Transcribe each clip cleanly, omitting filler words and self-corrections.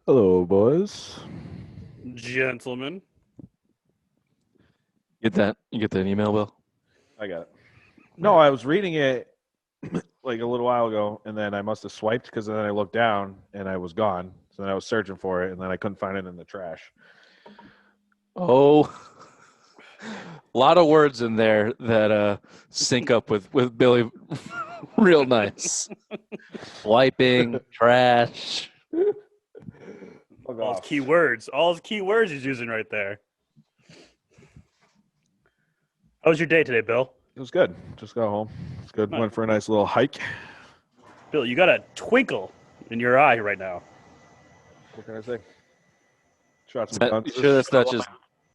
Hello, boys. Gentlemen. Get that? You get that email, Bill? I got it. No, I was reading it like a little while ago, and then I must have swiped because then I looked down and I was gone. So then I was searching for it, and then I couldn't find it in the trash. Oh, a lot of words in there that sync up with Billy real nice. Wiping, trash. Fuck All his off. key words. All his key words he's using right there. How was your day today, Bill? It was good. Just got home. It's good. Nice. Went for a nice little hike. Bill, you got a twinkle in your eye right now. What can I say? Shot some That- guns. you sure that's not just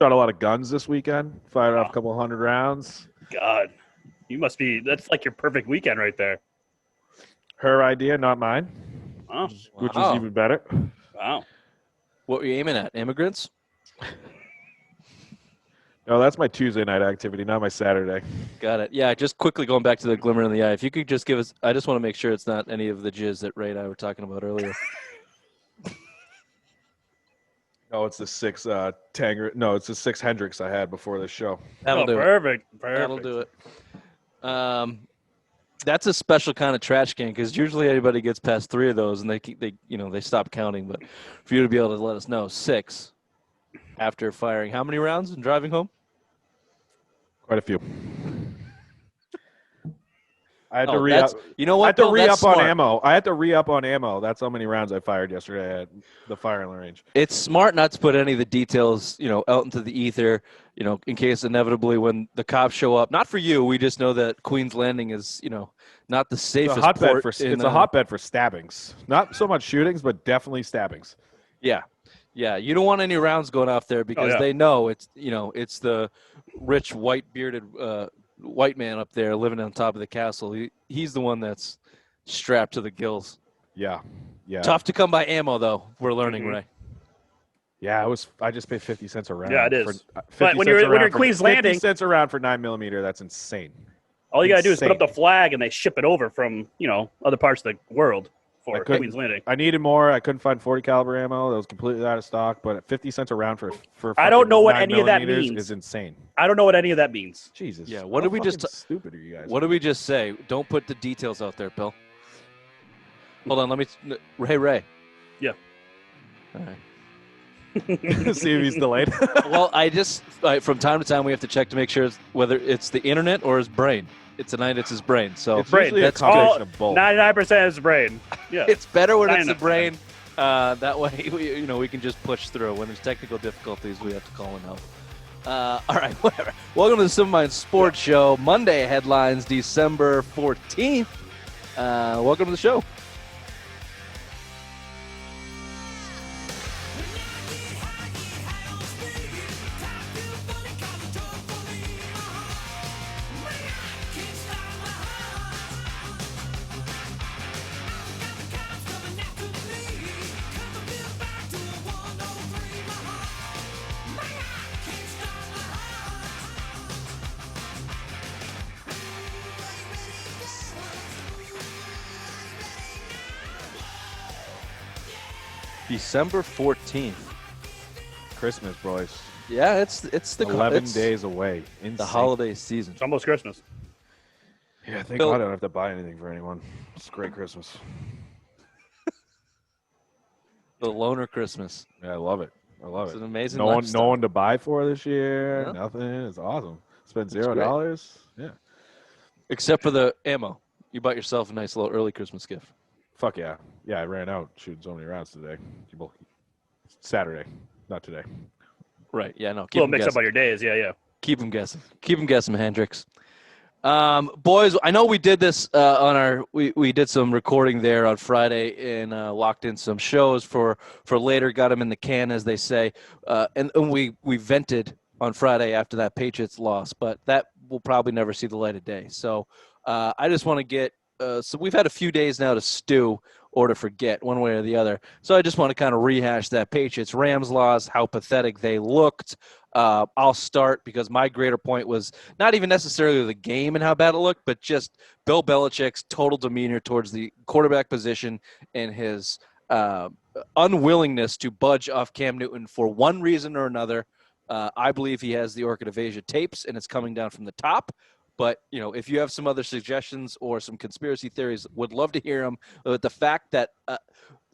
Shot a lot of guns this weekend. Fired off a couple hundred rounds. God, you must be. That's like your perfect weekend right there. Her idea, not mine, Oh, which Wow. is even better. wow. what were you aiming at? Immigrants? No, that's my Tuesday night activity, not my Saturday. Got it. Yeah, just quickly going back to the glimmer in the eye. If you could just give us, I just want to make sure it's not any of the jizz that Ray and I were talking about earlier. No, it's the six Tanger. No, it's the six Hendrix I had before this show. That'll Oh, do it. perfect. That'll do it. That's a special kind of trash can because usually anybody gets past 3 of those and they stop counting. But for you to be able to let us know 6 after firing how many rounds and driving home? Quite a few. I had Oh, to re-up. you know I what? had to Bill? That's re-up on smart. ammo. I had to re-up on ammo. That's how many rounds I fired yesterday at the firing range. It's smart not to put any of the details, out into the ether, in case inevitably when the cops show up. Not for you. We just know that Queen's Landing is, not the It's safest a hotbed port for in, it's a hotbed for stabbings. Not so much shootings, but definitely stabbings. Yeah. Yeah, you don't want any rounds going off there because yeah. they know it's the rich white bearded white man up there living on top of the castle. He's the one that's strapped to the gills. Yeah, yeah, Tough to come by ammo though. We're learning, Mhm. Ray. yeah. I just paid 50 cents a round. Yeah, it is. For, 50 But when cents you're- a when round you're in for- Queen's 50 Landing- cents around for 9mm. That's insane. All you gotta do is put up Insane. the flag, and they ship it over from other parts of the world I for couldn't- Queen's Landing. I needed more. I couldn't find 40 caliber ammo. That was completely out of stock. But at 50 cents a round for I don't know what fucking any of that 9mm means. is insane. I don't know what any of that means. Jesus. Yeah, what How did we just fucking stupid are you guys? What did we just say? Don't put the details out there, Bill. Hold on, let me Ray. Yeah. All right. See if he's delayed. Well, from time to time we have to check to make sure whether it's the internet or his brain. Tonight it's his brain. So It's usually a that's combination of both. 99% is brain. Yeah. it's better when it's the 99%. brain. That way, we can just push through. When there's technical difficulties, we have to call in help. All right, whatever. Welcome to the Simple Mind Sports Show. Monday headlines, December 14th. Welcome to the show. December 14th. Christmas, boys. Yeah, it's the 11 it's days away. the Insane. holiday season. It's almost Christmas. Yeah, thank Bill- God I don't have to buy anything for anyone. It's a great Christmas. The loner Christmas. Yeah, I love it. I love It's it. an amazing No one lifestyle. to buy for this year. No. Nothing. It's awesome. Spend great. $0. Yeah. Except for the ammo. You bought yourself a nice little early Christmas gift. Fuck yeah. Yeah, I ran out shooting so many rounds today. Well, Saturday, not today. Right. Yeah, no. A little Keep mix up on your days. Yeah, yeah. them guessing. Keep them guessing, Hendrix. Boys, I know we did this we did some recording there on Friday and locked in some shows for later, got them in the can, as they say. And we vented on Friday after that Patriots loss, but that will probably never see the light of day. So I just want to get so we've had a few days now to stew or to forget one way or the other. So I just want to kind of rehash that Patriots-Rams loss, how pathetic they looked. I'll start because my greater point was not even necessarily the game and how bad it looked, but just Bill Belichick's total demeanor towards the quarterback position and his unwillingness to budge off Cam Newton for one reason or another. I believe he has the Orchid of Asia tapes, and it's coming down from the top. But, if you have some other suggestions or some conspiracy theories, would love to hear them. But the fact that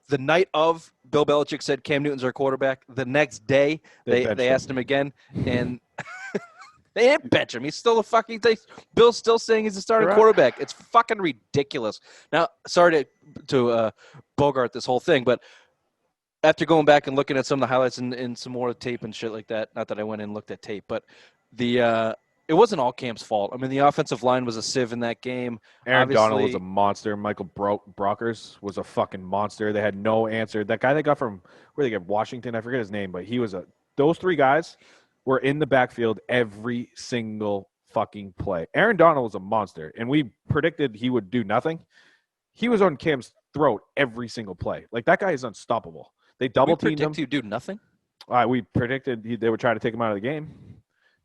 the night of Bill Belichick said Cam Newton's our quarterback, the next day they asked him again, and they didn't bench him. He's still Bill's still saying he's a starting quarterback. It's fucking ridiculous. Now, sorry to bogart this whole thing, but after going back and looking at some of the highlights and some more tape and shit like that, not that I went and looked at tape, but it wasn't all Cam's fault. I mean, the offensive line was a sieve in that game. Aaron Donald was a monster. Michael Brockers was a fucking monster. They had no answer. That guy they got from where they get Washington, I forget his name, but he was those three guys were in the backfield every single fucking play. Aaron Donald was a monster, and we predicted he would do nothing. He was on Cam's throat every single play. Like, that guy is unstoppable. They double teamed him. You do nothing? We predicted they would try to take him out of the game.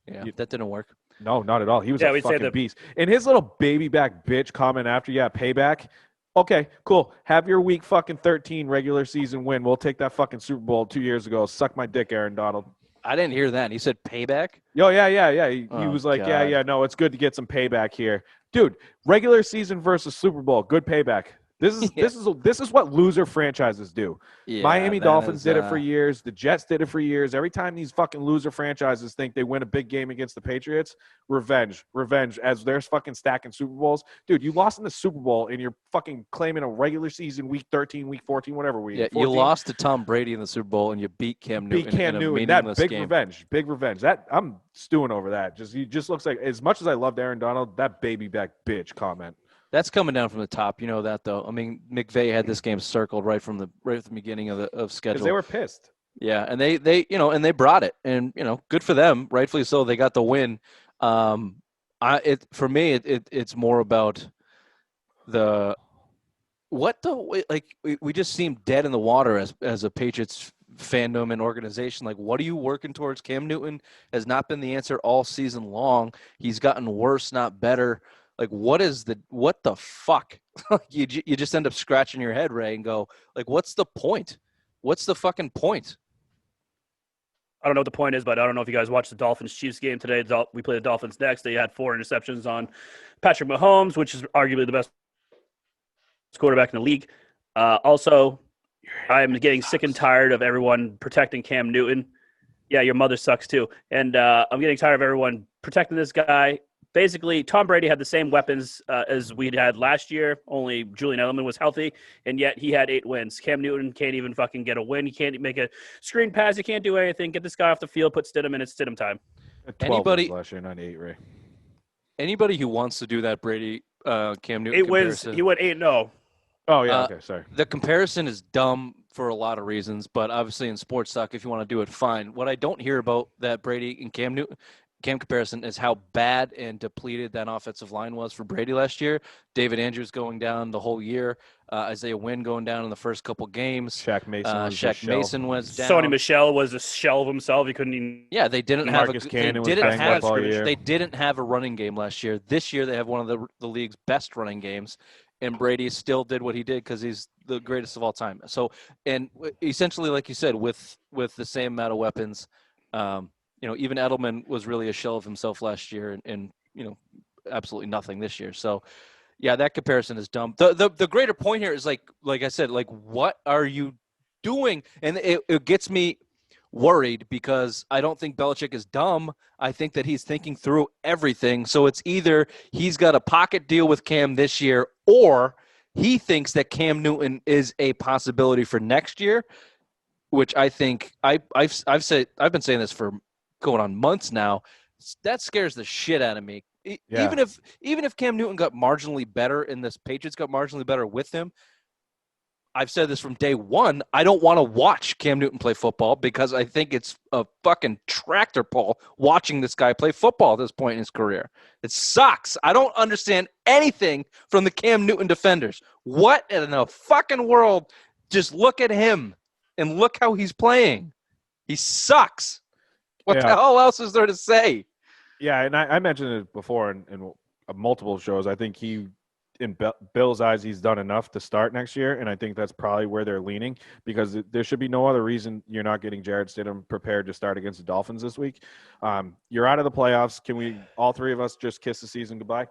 Yeah, that didn't work. No, not at all. He was a fucking beast. And his little baby back bitch comment after, payback. Okay, cool. Have your week fucking 13 regular season win. We'll take that fucking Super Bowl 2 years ago. Suck my dick, Aaron Donald. I didn't hear that. He said payback? Oh, yeah. He was like, God. no, it's good to get some payback here. Dude, regular season versus Super Bowl, good payback. This is what loser franchises do. Yeah, Miami Dolphins did it for years. The Jets did it for years. Every time these fucking loser franchises think they win a big game against the Patriots, revenge, as they're fucking stacking Super Bowls. Dude, you lost in the Super Bowl and you're fucking claiming a regular season week 13, week 14, whatever week. Yeah, 14. you lost to Tom Brady in the Super Bowl and you beat Cam Newton. That big revenge. That I'm stewing over that. He just looks like, as much as I loved Aaron Donald, that baby back bitch comment. That's coming down from the top. You know that, though. I mean, McVay had this game circled right from the beginning of schedule. Because they were pissed. Yeah, and they they brought it, and good for them. Rightfully so. They got the win. For me, it's more about we just seem dead in the water as a Patriots fandom and organization. Like, what are you working towards? Cam Newton has not been the answer all season long. He's gotten worse, not better. Like, what the fuck? you just end up scratching your head, Ray, and go, like, what's the point? What's the fucking point? I don't know what the point is, but I don't know if you guys watched the Dolphins-Chiefs game today. We play the Dolphins next. They had 4 interceptions on Patrick Mahomes, which is arguably the best quarterback in the league. Also, I'm getting sick and tired of everyone protecting Cam Newton. Yeah, your mother sucks too. And I'm getting tired of everyone protecting this guy. Basically, Tom Brady had the same weapons as we had last year, only Julian Edelman was healthy, and yet he had 8 wins. Cam Newton can't even fucking get a win. He can't make a screen pass. He can't do anything. Get this guy off the field, put Stidham in. It's Stidham time. 12 wins last year, not 8, Ray. Anybody who wants to do that Brady Cam Newton 8 wins. He went 8-0. Oh, yeah, okay, sorry. The comparison is dumb for a lot of reasons, but obviously in sports talk, if you want to do it, fine. What I don't hear about that Brady and Cam comparison is how bad and depleted that offensive line was for Brady last year. David Andrews going down the whole year. Isaiah Wynn going down in the first couple games. Shaq Mason was down. Sony Michel was a shell of himself. He couldn't even. Yeah, they didn't have They didn't have a running game last year. This year they have one of the league's best running games, and Brady still did what he did because he's the greatest of all time. So, and essentially, like you said, with the same amount of weapons. Even Edelman was really a shell of himself last year and absolutely nothing this year. So, yeah, that comparison is dumb. The greater point here is like I said, like, what are you doing? And it gets me worried because I don't think Belichick is dumb. I think that he's thinking through everything. So it's either he's got a pocket deal with Cam this year or he thinks that Cam Newton is a possibility for next year, which I think I've been saying this for going on months now. That scares the shit out of me. Yeah. Even if Cam Newton got marginally better and this Patriots got marginally better with him, I've said this from day one, I don't want to watch Cam Newton play football because I think it's a fucking tractor pull watching this guy play football at this point in his career. It sucks. I don't understand anything from the Cam Newton defenders. What in the fucking world? Just look at him and look how he's playing. He sucks. What the hell else is there to say? Yeah, and I mentioned it before in multiple shows. I think he in Bill's eyes, he's done enough to start next year, and I think that's probably where they're leaning because there should be no other reason you're not getting Jared Stidham prepared to start against the Dolphins this week. You're out of the playoffs. Can we, all three of us, just kiss the season goodbye?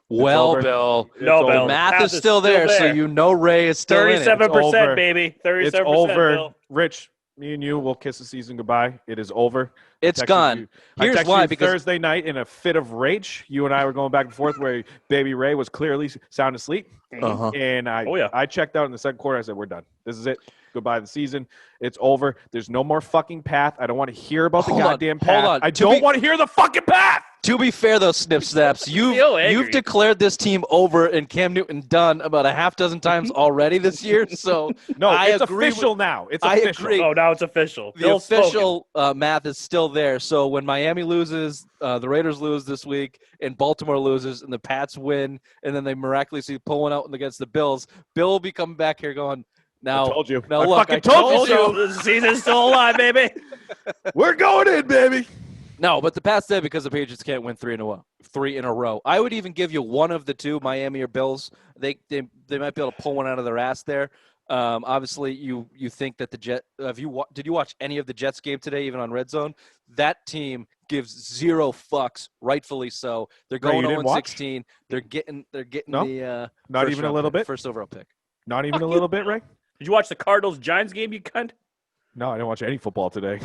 Well, over. Bill, It's No, over. Bill. the math Math is is still still there, so there. you know Ray is still in it. 37%, over. baby. 37%. It's over. Bill. Rich, me and you will kiss the season goodbye. It is over. It's I texted gone. you- Here's I texted why, you because Thursday night in a fit of rage, you and I were going back and forth where Baby Ray was clearly sound asleep. uh-huh. And Oh, yeah. I checked out in the second quarter. I said, we're done. This is it. Goodbye the season. It's over. There's no more fucking path. I don't want to hear about the Hold on, goddamn hold path. on. I To don't be- want to hear the fucking path. To be fair, though, Snip Snaps, Feel you've angry. declared this team over and Cam Newton done about a half dozen times already this year. So No, I it's agree official now. It's I official. agree. Oh, now it's official. the Bill's spoken. official math is still there. So when Miami loses, the Raiders lose this week, and Baltimore loses, and the Pats win, and then they miraculously pull one out against the Bills, Bill will be coming back here going, now, I told you. now I look, fucking I told told you. The season's still alive, baby. We're going in, baby. No, but the Pats did because the Patriots can't win three in a row. I would even give you one of the two, Miami or Bills. They might be able to pull one out of their ass there. Obviously, you think that the Jet. Did you watch any of the Jets game today, even on Red Zone? That team gives zero fucks, rightfully so. They're Ray, going you didn't watch? 0-16. They're getting No? the Not first even a round little pick, bit? first overall pick. Not even a little bit, Ray? Did you watch the Cardinals-Giants game, you cunt? No, I didn't watch any football today.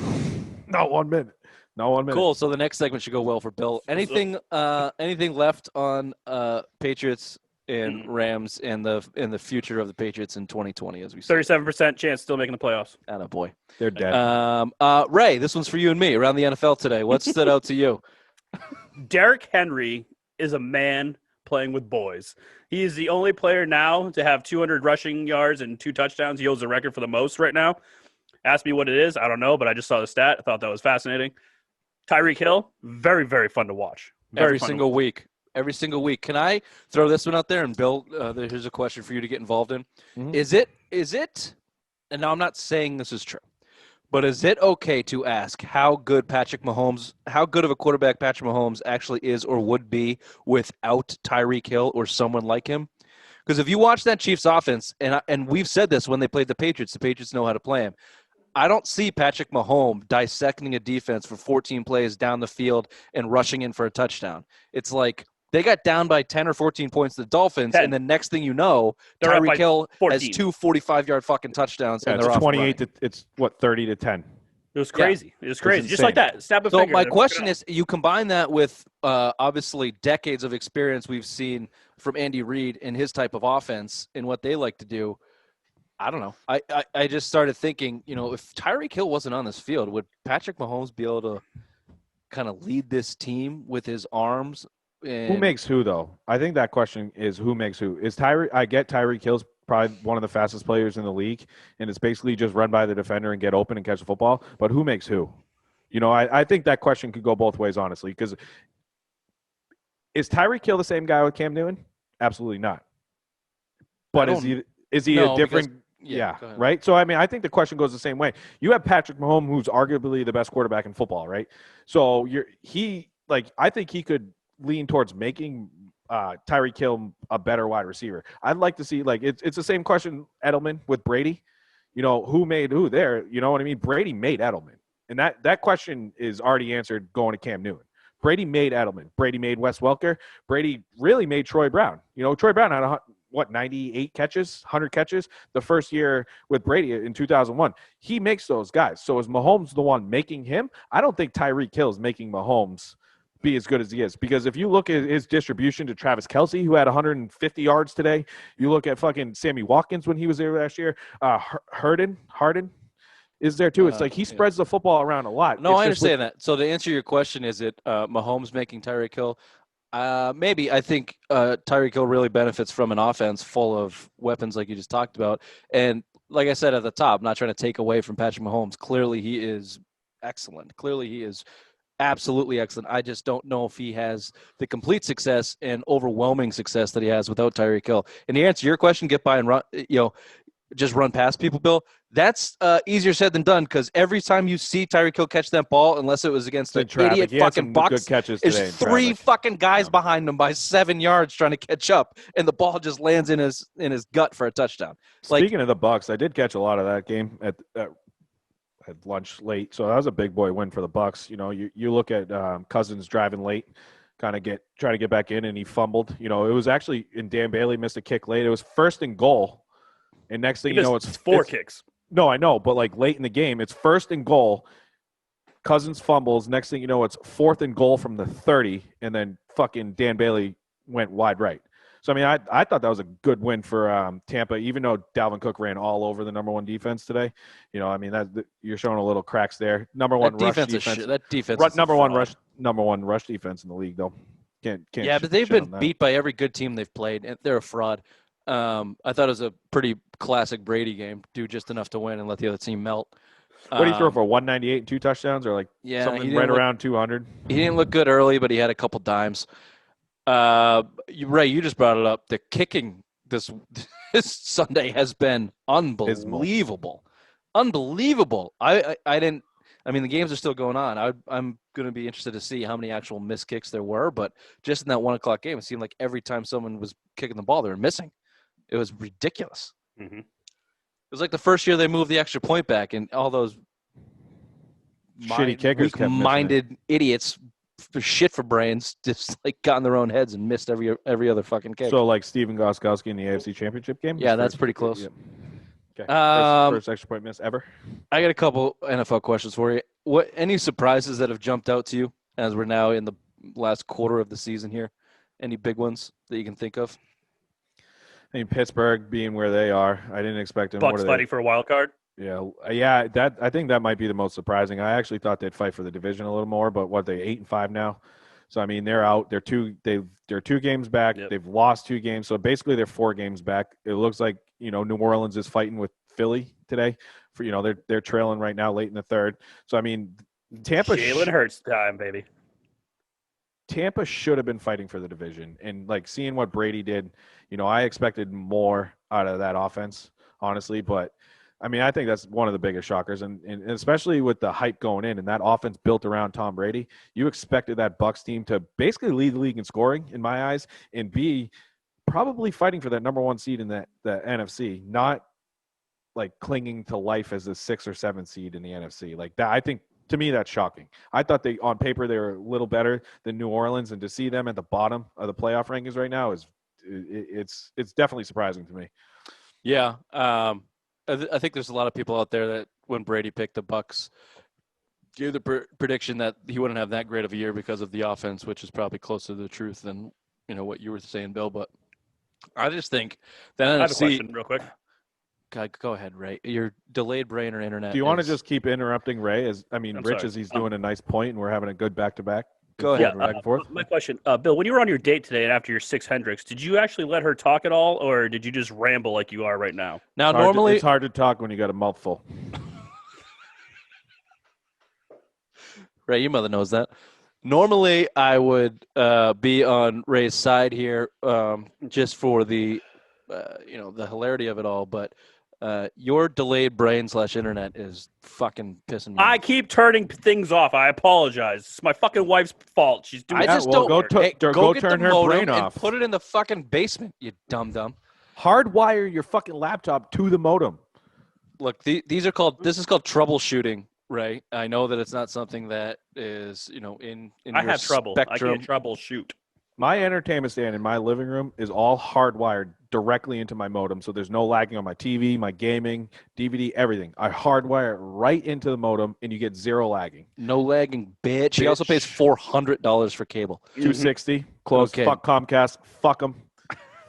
Not 1 minute. Not 1 minute. Cool. So the next segment should go well for Bill. Anything left on Patriots and Rams and the future of the Patriots in 2020 as we said. 37% chance still making the playoffs. Attaboy. They're dead. Ray, this one's for you and me around the NFL today. What stood out to you? Derrick Henry is a man playing with boys. He is the only player now to have 200 rushing yards and 2 touchdowns. He holds the record for the most right now. Ask me what it is. I don't know, but I just saw the stat. I thought that was fascinating. Tyreek Hill, very, very fun to watch. Every single week. Every single week. Can I throw this one out there? And Bill, here's a question for you to get involved in. Mhm. Is it, and now I'm not saying this is true, but is it okay to ask how good of a quarterback Patrick Mahomes actually is or would be without Tyreek Hill or someone like him? Because if you watch that Chiefs offense, and we've said this when they played the Patriots know how to play him. I don't see Patrick Mahomes dissecting a defense for 14 plays down the field and rushing in for a touchdown. It's like they got down by 10 or 14 points to the Dolphins, 10. and then next thing you know, They're up by Tyreek Hill 14. has 2 45-yard fucking touchdowns, Yeah, and it's they're off 28 running. to it's what 30 to 10. It was crazy. It was crazy. Just insane. like that. Snap a So finger. my and pick it question up. is, you combine that with obviously decades of experience we've seen from Andy Reid and his type of offense and what they like to do. I don't know. I just started thinking, if Tyreek Hill wasn't on this field, would Patrick Mahomes be able to kind of lead this team with his arms? Who makes who, though? I think that question is who makes who. I get Tyreek Hill's probably one of the fastest players in the league, and it's basically just run by the defender and get open and catch the football. But who makes who? I think that question could go both ways, honestly, because is Tyreek Hill the same guy with Cam Newton? Absolutely not. But is he No, a different because- yeah, go ahead. right? So, I think the question goes the same way. You have Patrick Mahomes, who's arguably the best quarterback in football, right? So, I think he could lean towards making Tyreek Hill a better wide receiver. I'd like to see, it's the same question, Edelman, with Brady. Who made who there? You know what I mean? Brady made Edelman. And that question is already answered going to Cam Newton. Brady made Edelman. Brady made Wes Welker. Brady really made Troy Brown. Troy Brown had 98 catches, 100 catches the first year with Brady in 2001. He makes those guys. So is Mahomes the one making him? I don't think Tyreek Hill is making Mahomes be as good as he is, because if you look at his distribution to Travis Kelce, who had 150 yards today, you look at fucking Sammy Watkins when he was there last year, Harden is there too. It's like he spreads the football around a lot. No, It's I just understand that. So to answer your question, is it Mahomes making Tyreek Hill? Maybe. I think Tyreek Hill really benefits from an offense full of weapons like you just talked about. And like I said at the top, I'm not trying to take away from Patrick Mahomes. Clearly he is excellent. Clearly he is absolutely excellent. I just don't know if he has the complete success and overwhelming success that he has without Tyreek Hill. And to answer your question, get by and run, just run past people, Bill. That's easier said than done because every time you see Tyreek Hill catch that ball, unless it was against In an traffic. idiot He had fucking some Bucks, good catches there's today in 3 traffic. fucking guys Yeah. behind him by 7 yards trying to catch up, and the ball just lands in his gut for a touchdown. Like, Speaking of the Bucks, I did catch a lot of that game at lunch late, so that was a big boy win for the Bucks. You know, you look at Cousins driving late, trying to get back in, and he fumbled. You know, it was actually, and Dan Bailey missed a kick late. It was 1st and goal, and next thing He you know, missed it's 4 it's- kicks. No, I know, but like late in the game, it's 1st and goal. Cousins fumbles. Next thing you know, it's 4th and goal from the 30, and then fucking Dan Bailey went wide right. So I mean, I thought that was a good win for Tampa, even though Dalvin Cook ran all over the number 1 defense today. You know, I mean you're showing a little cracks there. Number 1 that rush defense defense. is shit. That defense Ru- is a number one fraud. rush defense in the league though. Can't Yeah, but they've shit on been that. beat by every good team they've played, and they're a fraud. I thought it was a pretty classic Brady game. Do just enough to win and let the other team melt. What did he throw for 198 and 2 touchdowns, or like Yeah, something he didn't right look- around 200? He didn't look good early, but he had a couple dimes. Ray, you just brought it up. The kicking this Sunday has been unbelievable. Unbelievable. I didn't. I mean, the games are still going on. I'm going to be interested to see how many actual missed kicks there were. But just in that 1:00 game, it seemed like every time someone was kicking the ball, they were missing. It was ridiculous. Mhm. It was like the first year they moved the extra point back, and all those Shitty kickers kept missing it. weak-minded idiots for shit for brains just like got in their own heads and missed every other fucking kick. So like Steven Gostkowski in the AFC Championship game? Yeah, His that's first- pretty close. yeah. Okay. Um, First extra point miss ever. I got a couple NFL questions for you. Any surprises that have jumped out to you as we're now in the last quarter of the season here? Any big ones that you can think of? I mean, Pittsburgh being where they are, I didn't expect them. Bucks What are fighting for a wild card. Yeah. That I think that might be the most surprising. I actually thought they'd fight for the division a little more, but what they 8-5 now. So I mean, they're out. They're 2 games back. Yep. They've lost 2 games, so basically they're 4 games back. It looks like New Orleans is fighting with Philly today. For they're trailing right now, late in the 3rd. So I mean, Tampa. Jalen Hurts time, baby. Tampa should have been fighting for the division, and like seeing what Brady did, I expected more out of that offense, honestly. But I mean, I think that's one of the biggest shockers, and especially with the hype going in and that offense built around Tom Brady, you expected that Bucs team to basically lead the league in scoring, in my eyes, and be probably fighting for that number 1 seed in the NFC, not like clinging to life as the 6th or 7th seed in the NFC. Like that, I think. To me, that's shocking. I thought on paper they were a little better than New Orleans, and to see them at the bottom of the playoff rankings right now it's definitely surprising to me. Yeah, I think there's a lot of people out there that when Brady picked the Bucks, gave the prediction that he wouldn't have that great of a year because of the offense, which is probably closer to the truth than what you were saying, Bill. But I just think that I have a NFC. question real quick. God, go ahead, Ray. Your delayed brain or internet. Do you want to is- just keep interrupting Ray? I'm Rich, sorry. as he's doing a nice point, and we're having a good back-to-back. Go ahead. Yeah, Back and forth. my question, Bill, when you were on your date today and after your 6 Hendricks, did you actually let her talk at all, or did you just ramble like you are right now? Now, normally, it's hard to talk when you got a mouthful. Ray, your mother knows that. Normally, I would be on Ray's side here, just for the, the hilarity of it all. But your delayed brain / internet is fucking pissing me I off. keep turning things off. I apologize. It's my fucking wife's fault. She's doing I Yeah, just well, don't. go Hey, go get turn the her modem brain and off. put it in the fucking basement, you dumb. Hardwire your fucking laptop to the modem. Look, these are called. This is called troubleshooting, Ray. I know that it's not something that is, in I your have trouble. I spectrum. can't troubleshoot. My entertainment stand in my living room is all hardwired directly into my modem, so there's no lagging on my TV, my gaming, DVD, everything. I hardwire it right into the modem, and you get 0 lagging. No lagging, bitch. He also pays $400 for cable. $260, close. Okay. Fuck Comcast. Fuck them.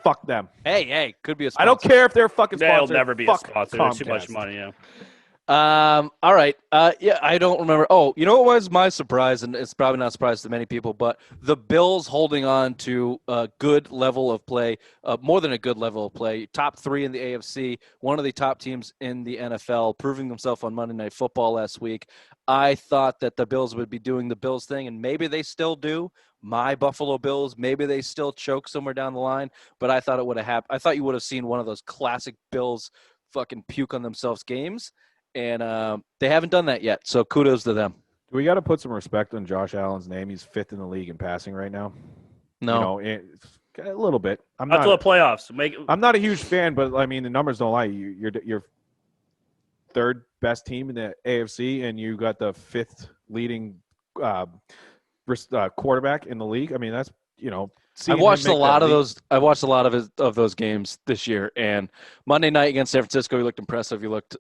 Fuck them. Hey, could be a sponsor. I don't care if they're fucking They'll sponsored. never be a Fuck sponsor. There's too much Comcast. money. Yeah. All right. Yeah, I don't remember. Oh, you know what was my surprise, and it's probably not a surprise to many people, but the Bills holding on to a good level of play, more than a good level of play. Top 3 in the AFC, one of the top teams in the NFL, proving themselves on Monday Night Football last week. I thought that the Bills would be doing the Bills thing, and maybe they still do. My Buffalo Bills, maybe they still choke somewhere down the line, but I thought it would have happened. I thought you would have seen one of those classic Bills fucking puke on themselves games, and they haven't done that yet. So kudos to them. We got to put some respect on Josh Allen's name. He's 5th in the league in passing right now. No, A little bit. Not to the playoffs. I'm not a huge fan, but I mean the numbers don't lie. You're 3rd best team in the AFC, and you got the 5th leading quarterback in the league. I mean that's I've watched a lot of those. I watched a lot of those games this year. And Monday night against San Francisco, he looked impressive. He looked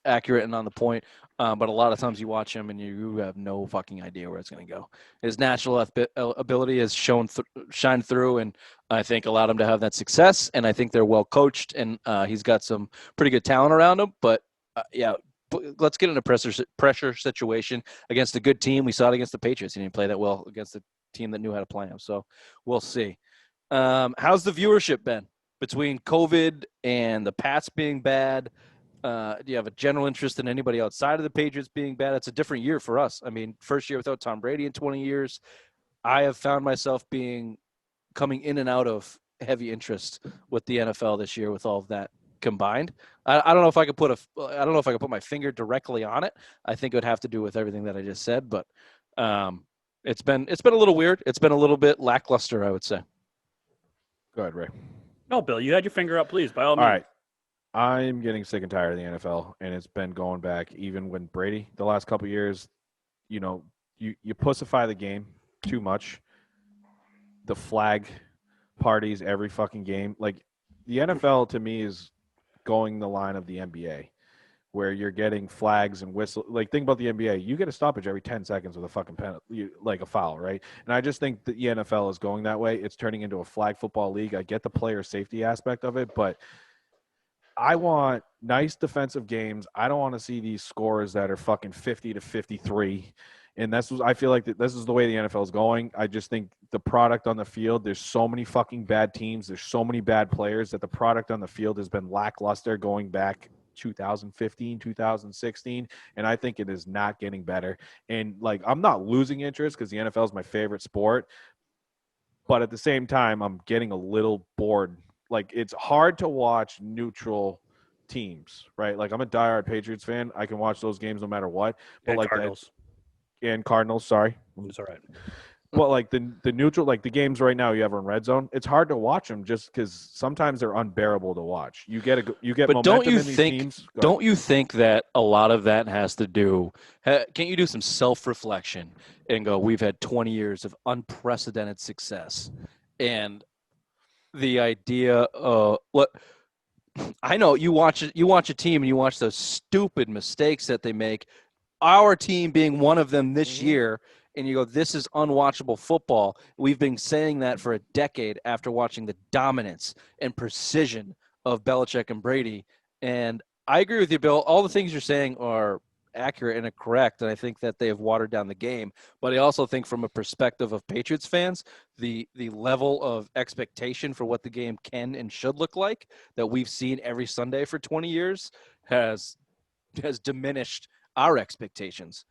accurate and on the point. But a lot of times you watch him and you have no fucking idea where it's going to go. His natural ability has shined through, and I think allowed him to have that success. And I think they're well coached, and he's got some pretty good talent around him. But let's get in a pressure situation against a good team. We saw it against the Patriots. He didn't play that well against a team that knew how to play him. So we'll see. How's the viewership been between COVID and the Pats being bad? Do you have a general interest in anybody outside of the Patriots being bad? It's a different year for us. I mean, first year without Tom Brady in 20 years. I have found myself coming in and out of heavy interest with the NFL this year with all of that combined. I don't know if I could put my finger directly on it. I think it would have to do with everything that I just said, but it's been a little weird. It's been a little bit lackluster, I would say. Go ahead, Ray. No, Bill, you had your finger up, please, by all means. All right. I'm getting sick and tired of the NFL, and it's been going back even when Brady the last couple of years, you pussify the game too much. The flag parties every fucking game. Like the NFL to me is going the line of the NBA, where you're getting flags and whistle. Like think about the NBA, you get a stoppage every 10 seconds with a fucking penalty, like a foul, right? And I just think that the NFL is going that way. It's turning into a flag football league. I get the player safety aspect of it, but I want nice defensive games. I don't want to see these scores that are fucking 50 to 53. And I feel like this is the way the NFL is going. I just think the product on the field, there's so many fucking bad teams. There's so many bad players that the product on the field has been lackluster going back 2015, 2016. And I think it is not getting better. And I'm not losing interest because the NFL is my favorite sport. But at the same time, I'm getting a little bored. It's hard to watch neutral teams, right? I'm a diehard Patriots fan. I can watch those games no matter what. But Cardinals. And Cardinals, sorry. It's all right. But the neutral, the games right now you have on Red Zone, it's hard to watch them just because sometimes they're unbearable to watch. You get but momentum don't you in these think? teams. Don't you think that a lot of that has to do? Can't you do some self-reflection and go? We've had 20 years of unprecedented success, and the idea of what I know, you watch a team and you watch those stupid mistakes that they make. Our team being one of them this year, and you go, this is unwatchable football. We've been saying that for a decade after watching the dominance and precision of Belichick and Brady. And I agree with you, Bill. All the things you're saying are accurate and correct, and I think that they have watered down the game. But I also think from a perspective of Patriots fans, the level of expectation for what the game can and should look like that we've seen every Sunday for 20 years has diminished our expectations.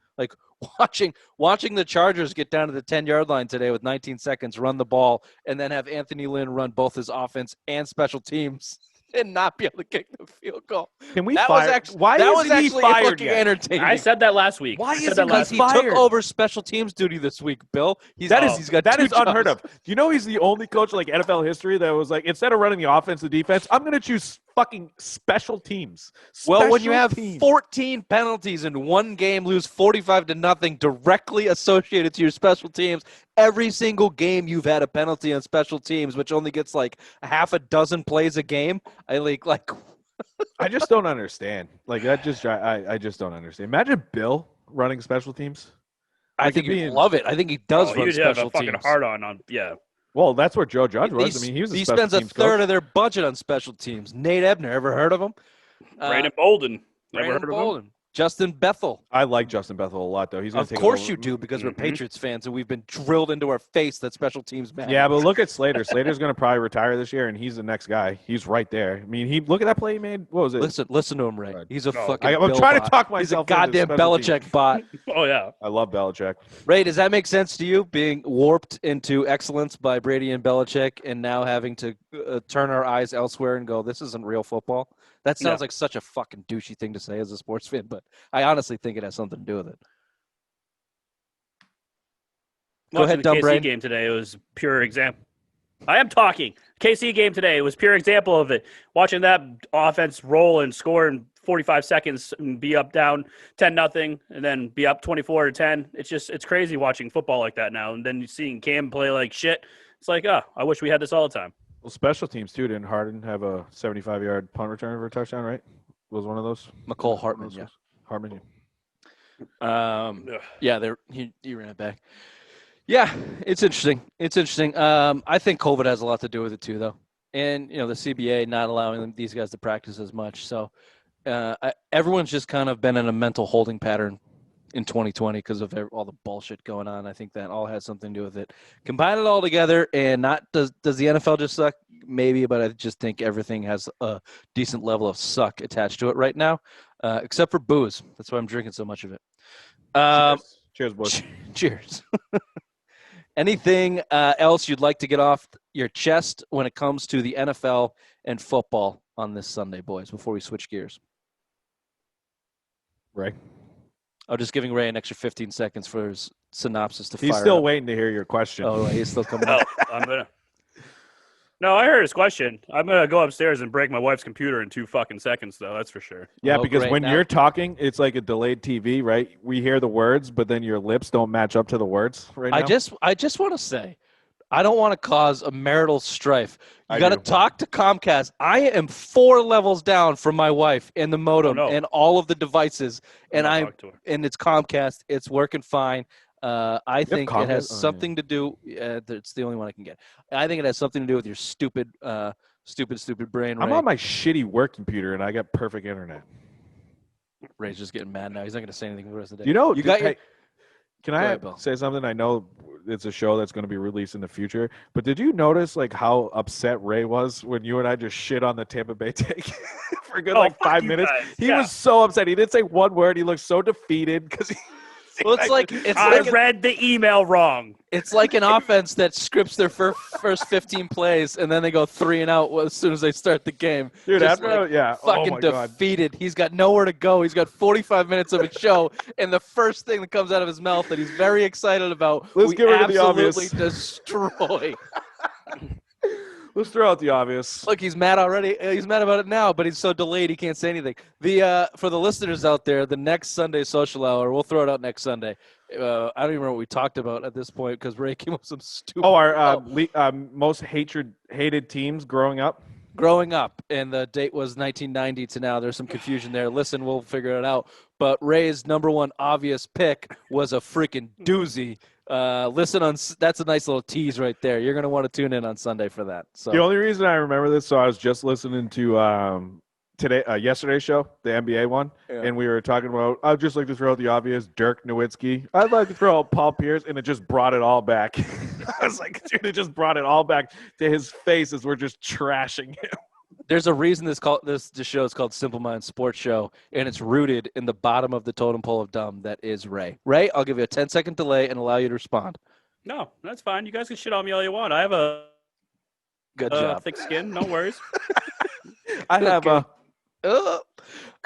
Watching the Chargers get down to the 10-yard line today with 19 seconds, run the ball, and then have Anthony Lynn run both his offense and special teams and not be able to kick the field goal. Can we that fire? Was actually, why that isn't was he actually fired fucking yet? entertaining. I said that last week. Why I is said it that because last he week. took over special teams duty this week, Bill? He's That got two is unheard jobs. of. Do you know he's the only coach NFL history that was instead of running the offense, the defense, I'm going to choose fucking special teams. Well, when you have Special teams. 14 penalties in one game, lose 45-0 directly associated to your special teams, every single game you've had a penalty on special teams, which only gets a half a dozen plays a game. I just don't understand. I just don't understand. Imagine Bill running special teams. I think you'd love it. I think he does run you'd have special a fucking teams. hard on yeah. Well, that's what Joe Judge was. He was a special spends a teams third coach. of their budget on special teams. Nate Ebner, ever heard of him? Brandon Bolden. Never Brandon heard of him? Bolden. Justin Bethel. I like Justin Bethel a lot, though. He's gonna Of take course over. you do, because we're Mhm. Patriots fans and we've been drilled into our face that special teams matter. Yeah, but look at Slater. Slater's going to probably retire this year, and he's the next guy. He's right there. I mean, look at that play he made. What was it? listen to him, Ray. Right. He's a No. fucking. I'm Bill trying bot. to talk He's a myself into goddamn special teams. Belichick bot. Oh yeah. I love Belichick. Ray, does that make sense to you? Being warped into excellence by Brady and Belichick, and now having to turn our eyes elsewhere and go, this isn't real football. That sounds Yeah. like such a fucking douchey thing to say as a sports fan, but I honestly think it has something to do with it. Go Watching ahead, the dumb KC brain. game today, it was pure example. I am talking. KC game today, it was pure example of it. Watching that offense roll and score in 45 seconds and be up down 10-0 and then be up 24-10. It's crazy watching football like that now. And then you seeing Cam play like shit. It's like, oh, I wish we had this all the time. Well, special teams too. Didn't Harden have a 75-yard punt return for a touchdown? Right? Was one of those? McCole Hartman, yeah. Hartman. Yeah, he ran it back. Yeah, it's interesting. It's interesting. I think COVID has a lot to do with it too, though, and the CBA not allowing these guys to practice as much. So everyone's just kind of been in a mental holding pattern in 2020 because of all the bullshit going on. I think that all has something to do with it. Combine it all together, and not does the NFL just suck? Maybe, but I just think everything has a decent level of suck attached to it right now, except for booze. That's why I'm drinking so much of it. Cheers, boys. Cheers. Anything else you'd like to get off your chest when it comes to the NFL and football on this Sunday, boys, before we switch gears? Ray. I'm just giving Ray an extra 15 seconds for his synopsis to fire. He's still up. waiting to hear your question. Oh, he's still coming No, up. No, I heard his question. I'm gonna go upstairs and break my wife's computer in 2 fucking seconds, though. That's for sure. Yeah, Oh, because great. when Now- you're talking, it's like a delayed TV, right? We hear the words, but then your lips don't match up to the words right now. I just want to say, I don't want to cause a marital strife. You I got to do. talk to Comcast. I am 4 levels down from my wife and the modem no. and all of the devices, and I'll talk to her. and it's Comcast. It's working fine. I think it has Comcast? Oh, something to do. It's the only one I can get. I think it has something to do with your stupid brain. I'm Ray. on my shitty work computer and I got perfect internet. Ray's just getting mad now. He's not going to say anything for the rest of the day. You know, You got your- hey, can Go I ahead, Bill. say something? I know it's a show that's going to be released in the future, but did you notice like how upset Ray was when you and I just shit on the Tampa Bay take for a good Oh, like fuck 5 you minutes? guys. He Yeah. was so upset. He didn't say one word. He looked so defeated because he. Well, it's like I read the email wrong. It's like an offense that scripts their first 15 plays and then they go 3 and out as soon as they start the game. Dude, Just after like yeah, fucking oh my God. defeated. He's got nowhere to go. He's got 45 minutes of a show, and the first thing that comes out of his mouth that he's very excited about, Let's we get rid of the absolutely obvious. destroy. Let's throw out the obvious. Look, he's mad already. He's mad about it now, but he's so delayed he can't say anything. For the listeners out there, the next Sunday social hour, we'll throw it out next Sunday. I don't even remember what we talked about at this point because Ray came up with some stupid. Oh, our most hated teams growing up. Growing up, and the date was 1990 to now. There's some confusion there. Listen, we'll figure it out. But Ray's number one obvious pick was a freaking doozy. Listen on that's a nice little tease right there. You're gonna want to tune in on Sunday for that. So The only reason I remember this, so I was just listening to yesterday's show, the NBA one, Yeah. and we were talking about. I'd just like to throw out the obvious, Dirk Nowitzki. I'd like to throw out Paul Pierce, and it just brought it all back. I was like, dude, it just brought it all back to his face as we're just trashing him. there's a reason this show is called Simple Minds Sports Show, and it's rooted in the bottom of the totem pole of dumb that is Ray. Ray, I'll give you a 10-second delay and allow you to respond. No, that's fine. You guys can shit on me all you want. I have a Good job. thick skin. No worries. I have a. All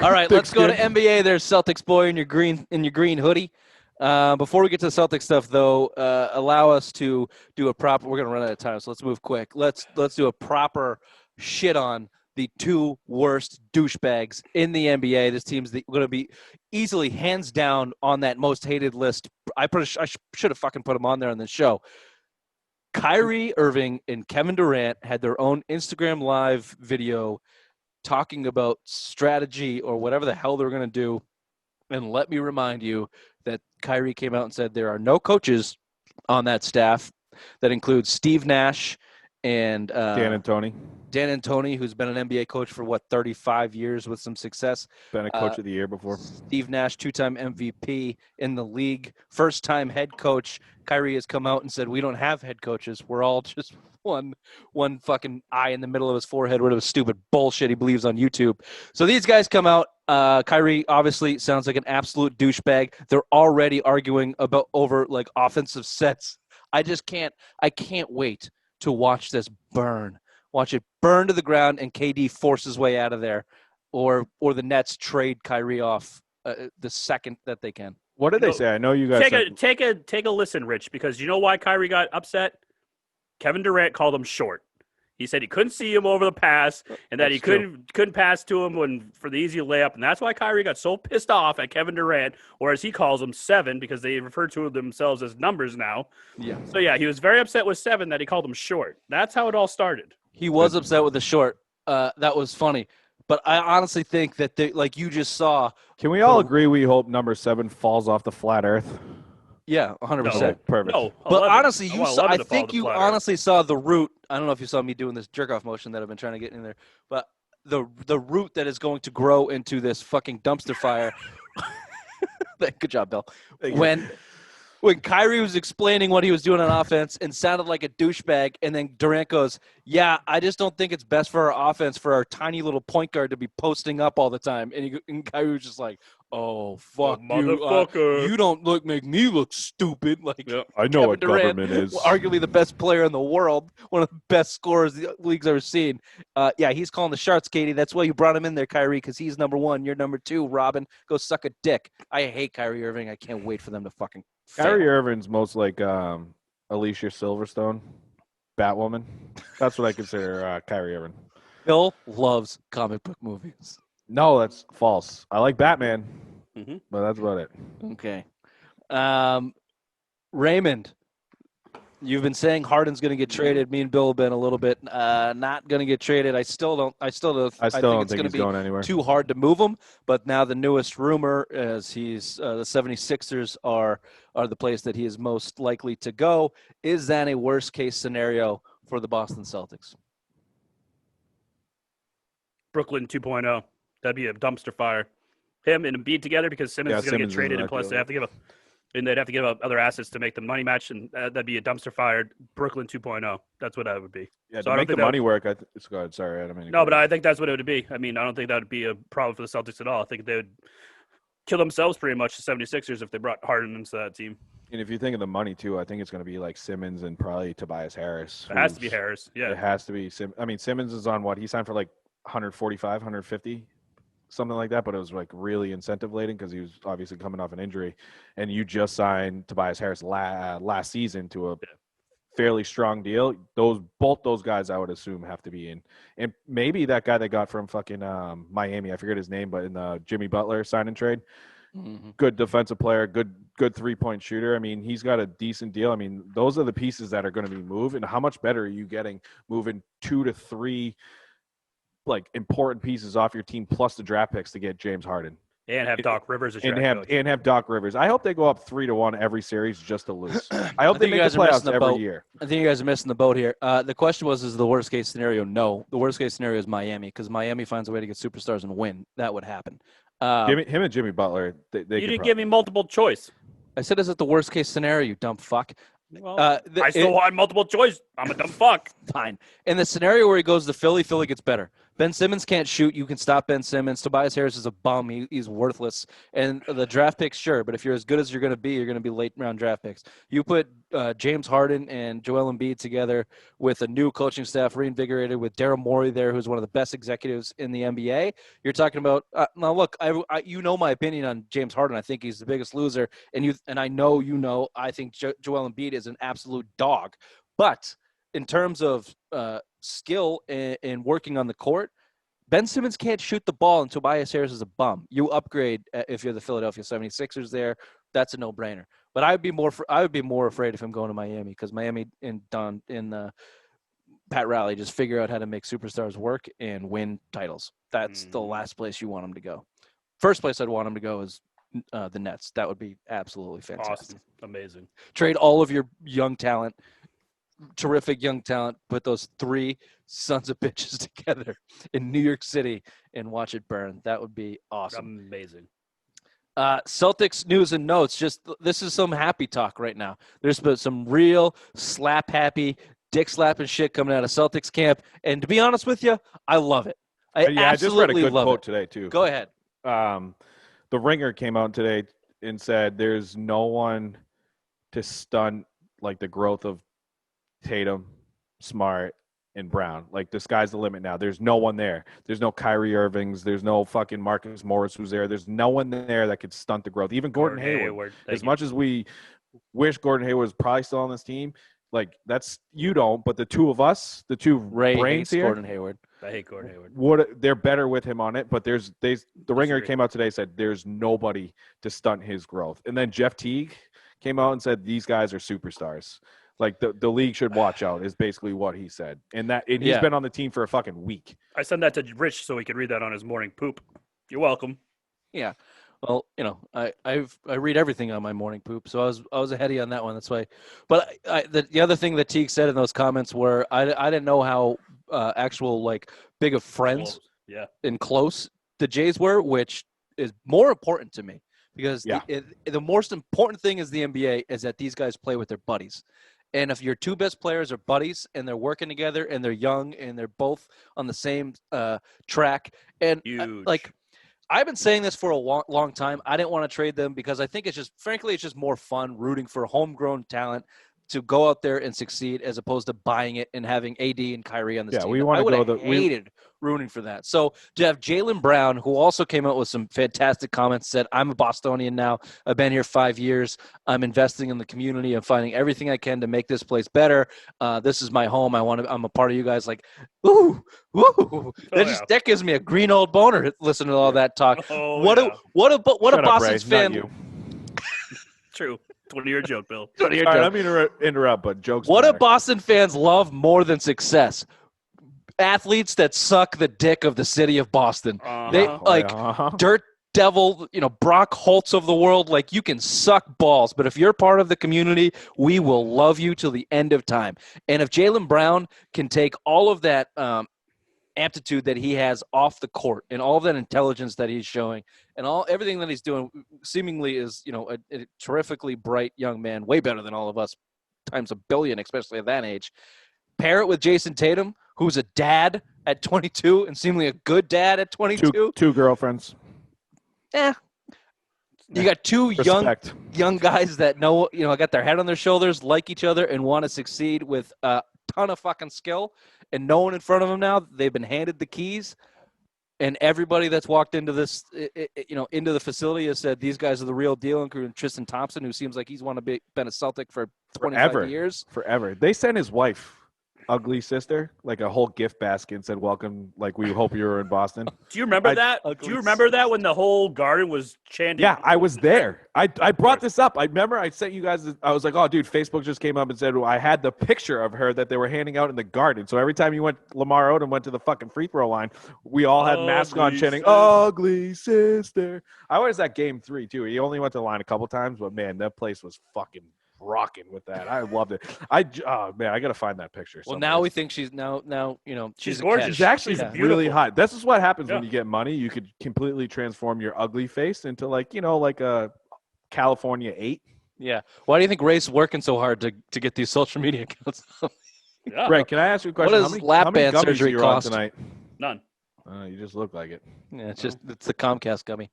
right, Thick let's go to skin. NBA. There's Celtics boy in your green hoodie. Before we get to the Celtics stuff, though, allow us to do a proper. We're gonna run out of time, so let's move quick. Let's do a proper shit on the 2 worst douchebags in the NBA. This team's going to be easily hands down on that most hated list. I should have fucking put them on there on the show. Kyrie Irving and Kevin Durant had their own Instagram live video talking about strategy or whatever the hell they're going to do. And let me remind you that Kyrie came out and said there are no coaches on that staff. That includes Steve Nash and Dan and Tony, Dan Antoni, who's been an NBA coach for 35 years with some success. been a coach of the year before. Steve Nash, 2-time MVP in the league, first-time head coach. Kyrie has come out and said, we don't have head coaches. We're all just one fucking eye in the middle of his forehead, whatever stupid bullshit he believes on YouTube. So these guys come out. Kyrie obviously sounds like an absolute douchebag. They're already arguing over offensive sets. I can't wait to watch this burn Watch it burn to the ground, and KD force his way out of there, or the Nets trade Kyrie off the second that they can. What did they No, say? I know you guys. Take a listen, Rich, because you know why Kyrie got upset? Kevin Durant called him short. He said he couldn't see him over the pass, and that he couldn't pass to him for the easy layup, and that's why Kyrie got so pissed off at Kevin Durant, or as he calls him, 7, because they refer to themselves as numbers now. Yeah. So yeah, he was very upset with 7 that he called him short. That's how it all started. He was upset with the short. That was funny. But I honestly think that like you just saw. Can we all agree we hope number 7 falls off the flat Earth? Yeah, 100%. Perfect. No, But 11. honestly, I to fall think to you flat Earth. honestly saw the route. I don't know if you saw me doing this jerk off motion that I've been trying to get in there, but the route that is going to grow into this fucking dumpster fire. Good job, Bill. When Kyrie was explaining what he was doing on offense and sounded like a douchebag, and then Durant goes, "Yeah, I just don't think it's best for our offense for our tiny little point guard to be posting up all the time." And Kyrie was just like, "Oh fuck you, motherfucker. you don't make me look stupid." Like, Yep. I know Kevin what Durant, government is. arguably the best player in the world, one of the best scorers the league's ever seen. Yeah, he's calling the shots, Katie. That's why you brought him in there, Kyrie, because he's number 1. You're number 2, Robin. Go suck a dick. I hate Kyrie Irving. I can't wait for them to fucking fail. Kyrie Irving's most like Alicia Silverstone, Batwoman. That's what I consider Kyrie Irving. Bill loves comic book movies. No, that's false. I like Batman, Mhm. but that's about it. Okay. Raymond, you've been saying Harden's going to get traded. Me and Bill have been a little bit not going to get traded. I still don't I think still it's don't going think to he's be going anywhere. too hard to move him. But now the newest rumor is he's the 76ers are the place that he is most likely to go. Is that a worst case scenario for the Boston Celtics? Brooklyn 2.0. That'd be a dumpster fire. Him and Embiid together, because Simmons Yeah, is going to Simmons get traded, is and plus ideal. they'd have to give up other assets to make the money match, and that'd be a dumpster fire. Brooklyn 2.0. That's what that would be. Yeah, So I to don't make the think that money work, it's good. Sorry, I don't mean to No, cut but you. I think that's what it would be. I mean, I don't think that would be a problem for the Celtics at all. I think they would kill themselves pretty much, the 76ers, if they brought Harden into that team. And if you think of the money too, I think it's going to be like Simmons and probably Tobias Harris. It has to be who's- Harris. Yeah. It has to be. I mean, Simmons is on what? He signed for like 145, 150, something like that. But it was like really incentive laden because he was obviously coming off an injury. And you just signed Tobias Harris last season to a fairly strong deal. Both those guys, I would assume, have to be in. And maybe that guy they got from fucking Miami, I forget his name, but in the Jimmy Butler sign and trade. Mm-hmm. Good defensive player, good 3-point shooter. I mean, he's got a decent deal. I mean, those are the pieces that are going to be moved. And how much better are you getting moving 2 to 3 like important pieces off your team plus the draft picks to get James Harden And have Doc Rivers as your and head have coach. Doc Rivers. I hope they go up 3-1 every series just to lose. I hope they think you make guys the are missing playoffs the every boat. year. I think you guys are missing the boat here. The question was, is the worst case scenario? No. The worst case scenario is Miami, because Miami finds a way to get superstars and win. That would happen. Him and Jimmy Butler, they You didn't give me multiple choice. I said, is it the worst case scenario, you dumb fuck? Well, I still want multiple choice. I'm a dumb fuck. Fine. In the scenario where he goes to Philly, Philly gets better. Ben Simmons can't shoot. You can stop Ben Simmons. Tobias Harris is a bum. He's worthless. And the draft picks, sure, but if you're as good as you're going to be late round draft picks. You put James Harden and Joel Embiid together with a new coaching staff, reinvigorated, with Daryl Morey there, who's one of the best executives in the NBA. You're talking about now. Look, you know my opinion on James Harden. I think he's the biggest loser, and I know. I think Joel Embiid is an absolute dog, but in terms of skill and working on the court, Ben Simmons can't shoot the ball and Tobias Harris is a bum. You upgrade if you're the Philadelphia 76ers there. That's a no-brainer. But I would be more afraid of him going to Miami, because Miami and Pat Riley just figure out how to make superstars work and win titles. That's the last place you want him to go. First place I'd want him to go is the Nets. That would be absolutely fantastic. Awesome. Amazing. Trade all of your young talent, terrific young talent, put those 3 sons of bitches together in New York City and watch it burn. That would be awesome. Amazing. Celtics news and notes. This is some happy talk right now. There's been some real slap happy, dick slapping shit coming out of Celtics camp. And to be honest with you, I love it. I just read a good love quote it. today too. Go ahead. The Ringer came out today and said there's no one to stunt like the growth of Tatum, Smart, and Brown. Like the sky's the limit now. There's no one there. There's no Kyrie Irvings. There's no fucking Marcus Morris who's there. There's no one there that could stunt the growth. Even Gordon Hayward. As much as we wish Gordon Hayward was probably still on this team, like that's you don't, but the two of us, the two Ray brains hates here, Gordon Hayward. I hate Gordon Hayward. they're better with him on it. But the Ringer came out today said there's nobody to stunt his growth. And then Jeff Teague came out and said these guys are superstars. Like the league should watch out is basically what he said. And he's been on the team for a fucking week. I sent that to Rich so he could read that on his morning poop. You're welcome. Yeah. Well, I read everything on my morning poop, so I was ahead of you on that one. That's why. But the other thing that Teague said in those comments were I didn't know how actual like big of friends and close the Jays were, which is more important to me because the most important thing is the NBA is that these guys play with their buddies. And if your two best players are buddies and they're working together and they're young and they're both on the same track, and like I've been saying this for a long time, I didn't want to trade them because I think it's just more fun rooting for homegrown talent to go out there and succeed as opposed to buying it and having AD and Kyrie on this team. We want to go hated rooting for that. So to have Jaylen Brown, who also came out with some fantastic comments, said, I'm a Bostonian now. I've been here 5 years. I'm investing in the community. I'm finding everything I can to make this place better. This is my home. I'm a part of you guys. Like, ooh. That gives me a green old boner listening to all that talk. What a Boston's fan. True. 20-year joke, Bill. All right, let me interrupt, but jokes. What do Boston fans love more than success? Athletes that suck the dick of the city of Boston. They dirt devil, Brock Holtz of the world. Like, you can suck balls, but if you're part of the community, we will love you till the end of time. And if Jaylen Brown can take all of that aptitude that he has off the court and all of that intelligence that he's showing and everything that he's doing seemingly is, a terrifically bright young man, way better than all of us times a billion, especially at that age. Pair it with Jason Tatum, who's a dad at 22 and seemingly a good dad at 22. Two girlfriends. You got two young guys that know, got their head on their shoulders, like each other, and want to succeed with a ton of fucking skill. And no one in front of them now. They've been handed the keys, and everybody that's walked into this, into the facility has said these guys are the real deal, including Tristan Thompson, who seems like he's been a Celtic for 25 years. Forever. They sent his wife, ugly sister, like a whole gift basket and said, "Welcome. Like, we hope you were in Boston." Do you remember that? Do you remember that when the whole garden was chanting? Yeah, I was there. I brought this up. I remember I sent you guys. I was like, "Oh, dude, Facebook just came up and said I had the picture of her that they were handing out in the garden." So every time Lamar Odom went to the fucking free throw line, we all had masks on, chanting "Ugly sister." I was at Game 3 too. He only went to the line a couple times, but man, that place was fucking rocking with that. I loved it. I gotta find that picture. Well, now we think she's now she's gorgeous. She's actually really hot. This is what happens when you get money. You could completely transform your ugly face into like a California 8. Yeah. Why do you think Ray's working so hard to get these social media accounts? Ray, can I ask you a question? What does lap band surgery cost tonight? None. You just look like it. Yeah, it's the Comcast gummy.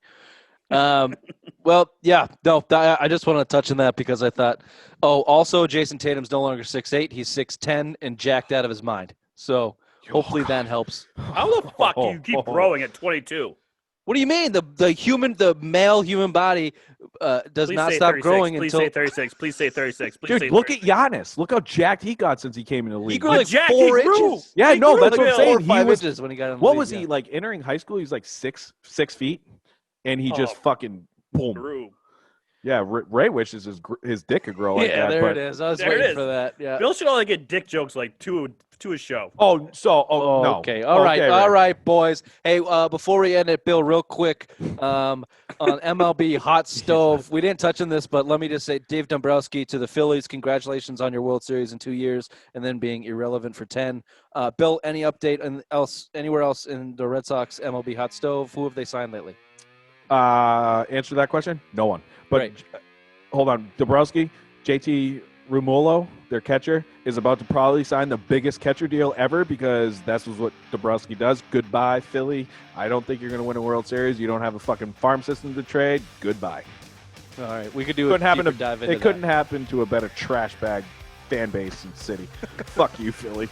Well, yeah, no, I just want to touch on that because I thought, also Jason Tatum's no longer 6'8", he's 6'10" and jacked out of his mind. So hopefully that helps. How the fuck do you keep growing at 22? What do you mean? The male human body does not stop growing until. Please say 36. Please say 36. Please Dude, look at Giannis. Look how jacked he got since he came in the league. He grew like 4 inches. Yeah, no, that's what I'm saying. 5 inches when he got in the league. What was he like entering high school? He's like 6 feet. And he just fucking boom. Grew. Yeah, Ray wishes his dick could grow like that. Yeah, there it is. I was waiting for that. Yeah. Bill should only get dick jokes like to his show. No. Okay. All right, boys. Hey, before we end it, Bill, real quick, on MLB Hot Stove, we didn't touch on this, but let me just say, Dave Dombrowski to the Phillies, congratulations on your World Series in 2 years and then being irrelevant for 10. Bill, any update anywhere else in the Red Sox MLB Hot Stove? Who have they signed lately? Answer that question? No one. But hold on. Dombrowski, JT Romulo, their catcher, is about to probably sign the biggest catcher deal ever because that's what Dombrowski does. Goodbye, Philly. I don't think you're going to win a World Series. You don't have a fucking farm system to trade. Goodbye. All right. We could do it. Couldn't happen to a better trash bag fan base in the city. Fuck you, Philly.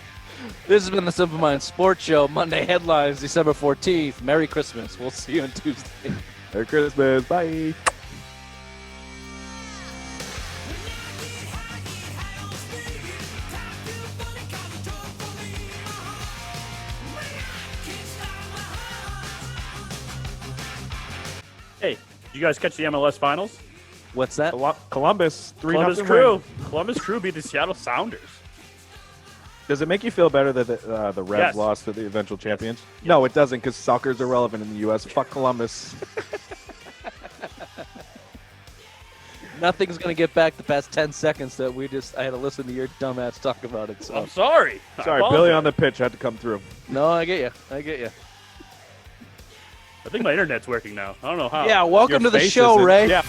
This has been the Simple Minds Sports Show. Monday headlines, December 14th. Merry Christmas. We'll see you on Tuesday. Merry Christmas. Bye. Hey, did you guys catch the MLS Finals? What's that? Columbus 3-0 Columbus win. Crew. Columbus Crew beat the Seattle Sounders. Does it make you feel better that the Revs Yes. lost to the eventual champions? No, it doesn't, because soccer's irrelevant in the U.S. Fuck Columbus. Nothing's going to get back the past 10 seconds that I had to listen to your dumbass talk about it. So. I'm sorry. I Sorry, apologize. Billy on the pitch had to come through. No, I get you. I think my internet's working now. I don't know how. Yeah, welcome Your to the face show, isn't. Ray. Yeah.